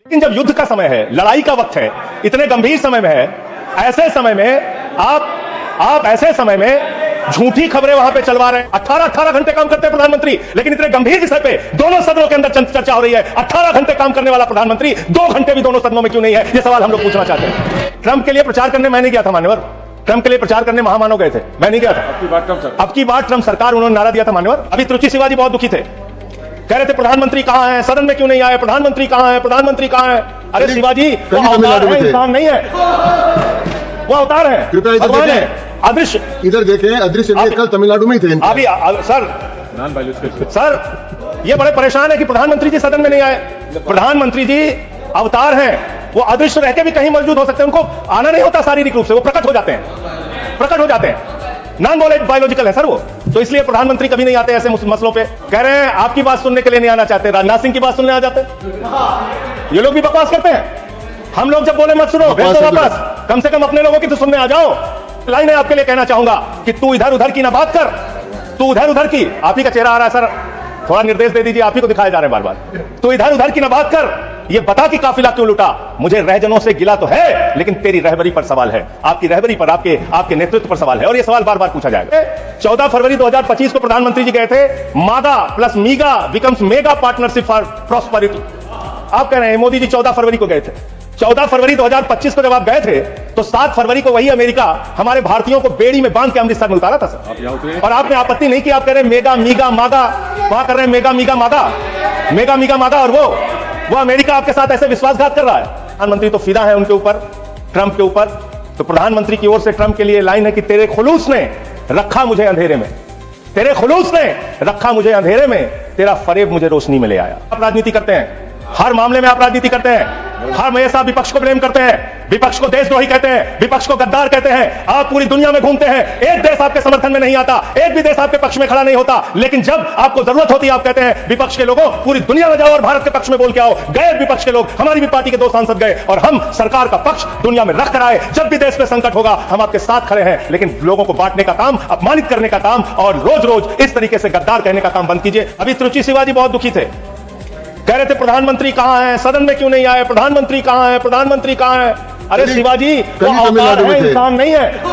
लेकिन जब युद्ध का समय है, लड़ाई का वक्त है, इतने गंभीर समय में है, ऐसे समय में आप ऐसे समय में झूठी खबरें वहां पे चलवा रहे हैं। 18 घंटे काम करते हैं प्रधानमंत्री, लेकिन इतने गंभीर विषय पे दोनों सदनों के अंदर चर्चा हो रही है। 18 घंटे काम करने वाला प्रधानमंत्री 2 घंटे भी दोनों सदनों में क्यों नहीं है, ये सवाल हम लोग पूछना चाहते हैं। ट्रंप के लिए प्रचार करने मैं नहीं गया था मान्यवर, ट्रंप के लिए प्रचार करने महामानव गए थे, मैं नहीं गया था। अब की बार ट्रंप सरकार उन्होंने नारा दिया था मान्यवर। अभी त्रुचि शिवाजी बहुत दुखी थे, कह रहे थे प्रधानमंत्री कहां है, सदन में क्यों नहीं आए, प्रधानमंत्री कहां है, प्रधानमंत्री कहां है। अरे शिवाजी वो अवतार है, इंसान नहीं है, वो अवतार है, भगवान है, अदृश्य। इधर देखें, अदृश्य कल तमिलनाडु में ही थे अभी सर ये बड़े परेशान है कि प्रधानमंत्री जी सदन में नहीं आए। प्रधानमंत्री जी अवतार हैं, वो अदृश्य रह के भी कहीं मौजूद हो सकते हैं, उनको आना नहीं होता शारीरिक रूप से, वो प्रकट हो जाते हैं, नॉन बायोलॉजिकल है सर वो। तो इसलिए प्रधानमंत्री कभी नहीं आते ऐसे मसलों पे। कह रहे हैं आपकी बात सुनने के लिए नहीं आना चाहते, राजनाथ सिंह की बात सुनने आ जाते। ये लोग भी बकवास करते हैं। हम लोग जब बोले मत सुनो, भेज दो वापस, कम से कम अपने लोगों की तो सुनने आ जाओ। लाइन है आपके लिए कहना चाहूंगा कि तू इधर उधर की ना बात कर, तू उधर उधर की, आप ही का चेहरा आ रहा है सर, थोड़ा निर्देश दे दीजिए, आप ही को दिखाए जा रहे हैं बार बार। तू इधर उधर की ना बात कर, ये बता कि काफिला क्यों लुटा। मुझे रहजनों से गिला तो है, लेकिन तेरी रहबरी पर सवाल है, आपकी रहबरी पर, आपके नेतृत्व पर सवाल है, और ये सवाल बार बार पूछा जाएगा। 14 फरवरी 2025 को प्रधानमंत्री जी गए थे, मागा plus मीगा becomes mega partnership for prosperity. आप कह रहे हैं मोदी जी 14 फरवरी को गए थे। 14 फरवरी 2025 को जब आप गए थे तो 7 फरवरी को वही अमेरिका हमारे भारतीयों को बेड़ी में बांध के अमृतसर में उतारा था सर। और आपने आपत्ति नहीं की, आप कह रहे हैं मेगा मीगा मागा, वहां कर रहे हैं मेगा मीगा मागा, और वो अमेरिका आपके साथ ऐसे विश्वासघात कर रहा है। प्रधानमंत्री तो फिदा है उनके ऊपर, ट्रंप के ऊपर। तो प्रधानमंत्री की ओर से ट्रंप के लिए लाइन है कि तेरे खुलूस ने रखा मुझे अंधेरे में, तेरे खुलूस ने रखा मुझे अंधेरे में, तेरा फरेब मुझे रोशनी में ले आया। आप राजनीति करते हैं, हर मामले में आप राजनीति करते हैं, हर हमेशा विपक्ष को ब्लेम करते हैं, विपक्ष को देशद्रोही कहते हैं, विपक्ष को गद्दार कहते हैं। आप पूरी दुनिया में घूमते हैं, एक देश आपके समर्थन में नहीं आता, एक भी देश आपके पक्ष में खड़ा नहीं होता, लेकिन जब आपको जरूरत होती है आप कहते हैं विपक्ष के लोगों पूरी दुनिया में जाओ और भारत के पक्ष में बोल के आओ। गए विपक्ष के लोग, हमारी भी पार्टी के 2 सांसद गए, और हम सरकार का पक्ष दुनिया में रख कर आए। जब भी देश में संकट होगा हम आपके साथ खड़े हैं, लेकिन लोगों को बांटने का काम, अपमानित करने का काम, और रोज रोज इस तरीके से गद्दार कहने का काम बंद कीजिए। अभी त्रुचि शिवाजी बहुत दुखी थे, कह रहे थे प्रधानमंत्री कहां है, सदन में क्यों नहीं आए, प्रधानमंत्री कहां है, प्रधानमंत्री कहां है। अरे शिवाजी वो अवतार है, इंसान नहीं है,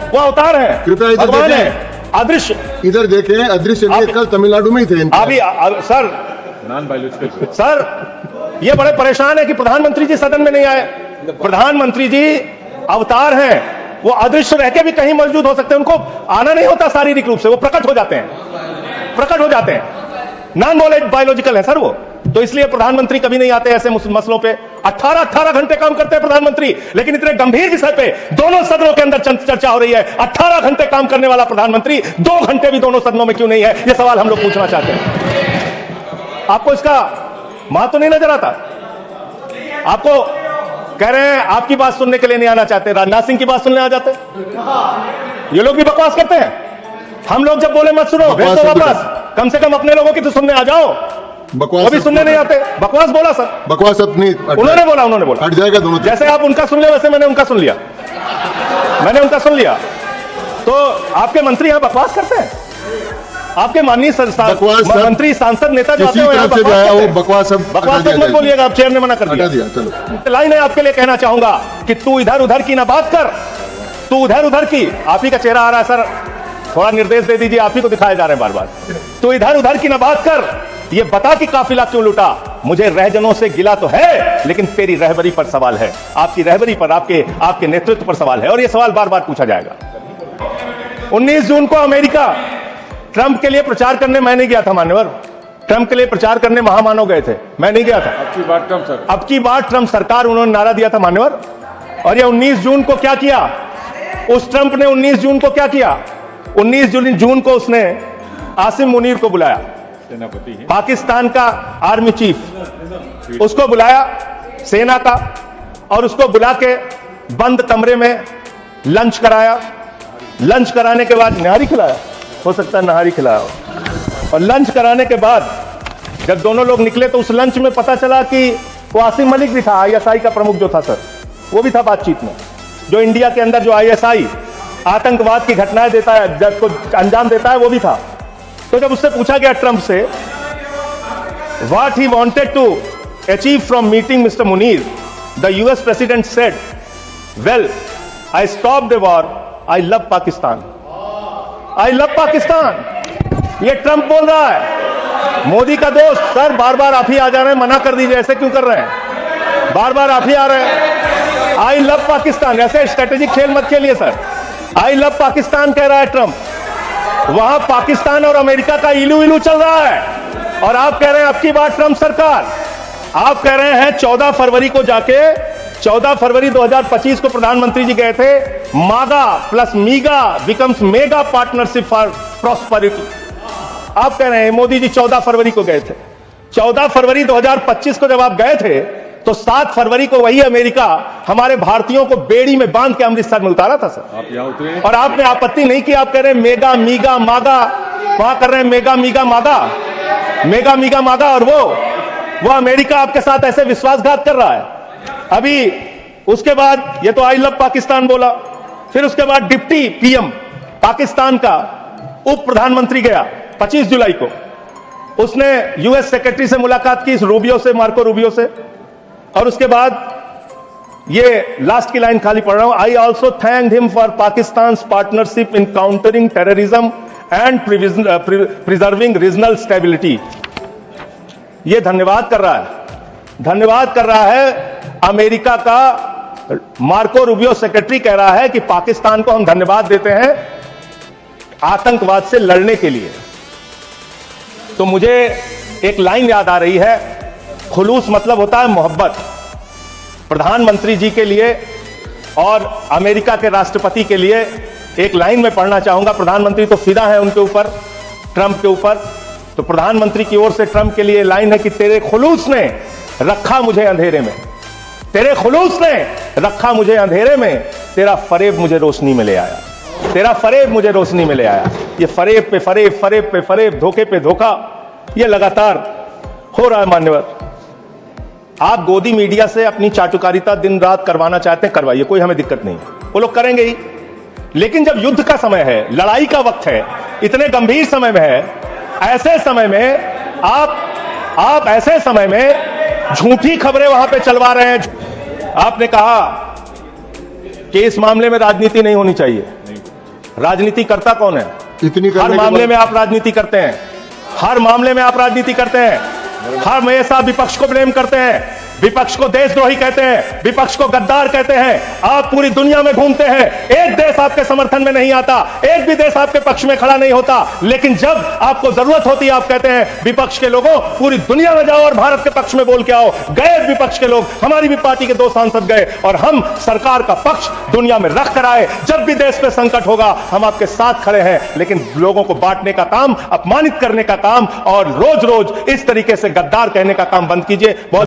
वो अवतार है, भगवान है, अदृश्य। इधर देखें, अदृश्य कल तमिलनाडु में ही थे अभी सर ये बड़े परेशान है कि प्रधानमंत्री जी सदन में नहीं आए। प्रधानमंत्री जी अवतार हैं, वो अदृश्य रह के भी कहीं मौजूद हो सकते हैं, उनको आना नहीं होता शारीरिक रूप से, वो प्रकट हो जाते हैं, नॉन बायोलॉजिकल है सर वो। तो इसलिए प्रधानमंत्री कभी नहीं आते ऐसे मसलों पे। 18 घंटे काम करते हैं प्रधानमंत्री, लेकिन इतने गंभीर विषय पे दोनों सदनों के अंदर चर्चा हो रही है। 18 घंटे काम करने वाला प्रधानमंत्री 2 घंटे भी दोनों सदनों में क्यों नहीं है, ये सवाल हम लोग पूछना चाहते हैं। आपको इसका महत्व नहीं नजर आता? आपको कह रहे हैं आपकी बात सुनने के लिए नहीं आना चाहते, राजनाथ सिंह की बात सुनने आ जाते। ये लोग भी बकवास करते हैं। हम लोग जब बोले मत सुनो, भेज दो वापस, कम से कम अपने लोगों की तो सुनने आ जाओ। वो भी सुनने नहीं आते, बकवास बोला सर, बकवास अपनी उन्होंने बोला हट जाएगा दोनों। जैसे आप उनका सुन लिया वैसे मैंने उनका सुन लिया। तो आपके मंत्री यहाँ बकवास करते हैं, आपके माननीय मंत्री सांसद नेता जो आते हैं बकवास मत बोलिएगा, आप चेयर ने मना कर दिया। चलो लाइन है आपके लिए कहना चाहूंगा कि तू इधर उधर की ना बात कर, तू उधर उधर की, आप ही का चेहरा आ रहा है सर, थोड़ा निर्देश दे दीजिए, आप ही को दिखाए जा रहे हैं बार बार। तो इधर उधर की ना बात कर, ये बता कि काफिला क्यों लुटा। मुझे रहजनों से गिला तो है, लेकिन तेरी रहबरी पर सवाल है, आपकी रहबरी पर, आपके नेतृत्व पर सवाल है, और ये सवाल बार बार पूछा जाएगा। 19 जून को अमेरिका ट्रंप के लिए प्रचार करने मैं नहीं गया था मान्यवर, ट्रंप के लिए प्रचार करने महामानव गए थे, मैं नहीं गया था। अब की बार ट्रंप सरकार उन्होंने नारा दिया था मान्यवर। और ये 19 जून को क्या किया, उस ट्रंप ने 19 जून को क्या किया, 19 जून को उसने आसिम मुनीर को बुलाया, पाकिस्तान का आर्मी चीफ, उसको बुलाया सेना का, और उसको बुला के बंद कमरे में लंच कराया। लंच कराने के बाद नहारी खिलाया, हो सकता है नहारी खिलाया हो। और लंच कराने के बाद जब दोनों लोग निकले तो उस लंच में पता चला कि वो आसिम मलिक भी था, ISI का प्रमुख जो था सर, वो भी था बातचीत में। जो इंडिया के अंदर जो ISI आतंकवाद की घटनाएं देता है, जब को अंजाम देता है, वो भी था। तो जब उससे पूछा गया ट्रंप से what he wanted to achieved from meeting Mr. Munir, the US President said, well, I stopped the war. I love Pakistan. I love Pakistan. ये ट्रंप बोल रहा है। मोदी का दोस्त, सर बार बार आप ही आ जा रहे हैं, मना कर दीजिए, ऐसे क्यों कर रहे हैं? बार बार आप ही आ रहे हैं। आई लव पाकिस्तान, ऐसे स्ट्रेटेजिक खेल मत खेलिए सर। आई लव पाकिस्तान कह रहा है ट्रंप, वहां पाकिस्तान और अमेरिका का इलू इलू चल रहा है, और आप कह रहे हैं आपकी बात ट्रंप सरकार। आप कह रहे हैं 14 फरवरी को जाके, 14 फरवरी 2025 को प्रधानमंत्री जी गए थे, मागा plus मीगा becomes mega partnership for prosperity. आप कह रहे हैं मोदी जी 14 फरवरी को गए थे। 14 फरवरी 2025 को जब आप गए थे तो 7 फरवरी को वही अमेरिका हमारे भारतीयों को बेड़ी में बांध के अमृतसर में उतारा था सर। आप यहाँ उतरे और आपने आपत्ति नहीं की। आप कह रहे हैं मेगा मीगा मागा, वहां कर रहे हैं मेगा मीगा मागा, मेगा मीगा मागा, और वो अमेरिका आपके साथ ऐसे विश्वासघात कर रहा है। अभी उसके बाद ये तो आई लव पाकिस्तान बोला, फिर उसके बाद डिप्टी पीएम पाकिस्तान का उप प्रधानमंत्री गया 25 जुलाई को, उसने यूएस सेक्रेटरी से मुलाकात की, रूबियो से, मार्को रूबियो से, और उसके बाद ये लास्ट की लाइन खाली पढ़ रहा हूं, I also thank him for Pakistan partnership in countering terrorism and preserving regional stability. ये धन्यवाद कर रहा है, धन्यवाद कर रहा है अमेरिका का। मार्को रूबियो सेक्रेटरी कह रहा है कि पाकिस्तान को हम धन्यवाद देते हैं आतंकवाद से लड़ने के लिए। तो मुझे एक लाइन याद आ रही है, खुलूस मतलब होता है मोहब्बत। प्रधानमंत्री जी के लिए और अमेरिका के राष्ट्रपति के लिए एक लाइन में पढ़ना चाहूंगा। प्रधानमंत्री तो फिदा है उनके ऊपर, ट्रंप के ऊपर, तो प्रधानमंत्री की ओर से ट्रंप के लिए लाइन है कि तेरे खुलूस ने रखा मुझे अंधेरे में, तेरे खुलूस ने रखा मुझे अंधेरे में, तेरा फरेब मुझे रोशनी में ले आया, तेरा फरेब मुझे रोशनी में ले आया। ये फरेब पे फरेब, फरेब पे फरेब, धोखे पे धोखा, ये लगातार हो रहा है। मान्यवर, आप गोदी मीडिया से अपनी चाटुकारिता दिन रात करवाना चाहते हैं, करवाइए, कोई हमें दिक्कत नहीं, वो लोग करेंगे ही। लेकिन जब युद्ध का समय है, लड़ाई का वक्त है, इतने गंभीर समय में है, ऐसे समय में आप ऐसे समय में झूठी खबरें वहां पे चलवा रहे हैं। आपने कहा कि इस मामले में राजनीति नहीं होनी चाहिए। राजनीति करता कौन है? इतनी हर मामले में आप राजनीति करते हैं, हर मामले में आप राजनीति करते हैं, हर हमेशा विपक्ष को ब्लेम करते हैं, विपक्ष को देशद्रोही कहते हैं, विपक्ष को गद्दार कहते हैं। आप पूरी दुनिया में घूमते हैं, एक देश आपके समर्थन में नहीं आता, एक भी देश आपके पक्ष में खड़ा नहीं होता, लेकिन जब आपको जरूरत होती है आप कहते हैं विपक्ष के लोगों पूरी दुनिया में जाओ और भारत के पक्ष में बोल के आओ। गए विपक्ष के लोग, हमारी भी पार्टी के 2 सांसद गए, और हम सरकार का पक्ष दुनिया में रख कर आए। जब भी देश पे संकट होगा हम आपके साथ खड़े हैं, लेकिन लोगों को बांटने का काम, अपमानित करने का काम और रोज रोज इस तरीके से गद्दार कहने का काम बंद कीजिए। बहुत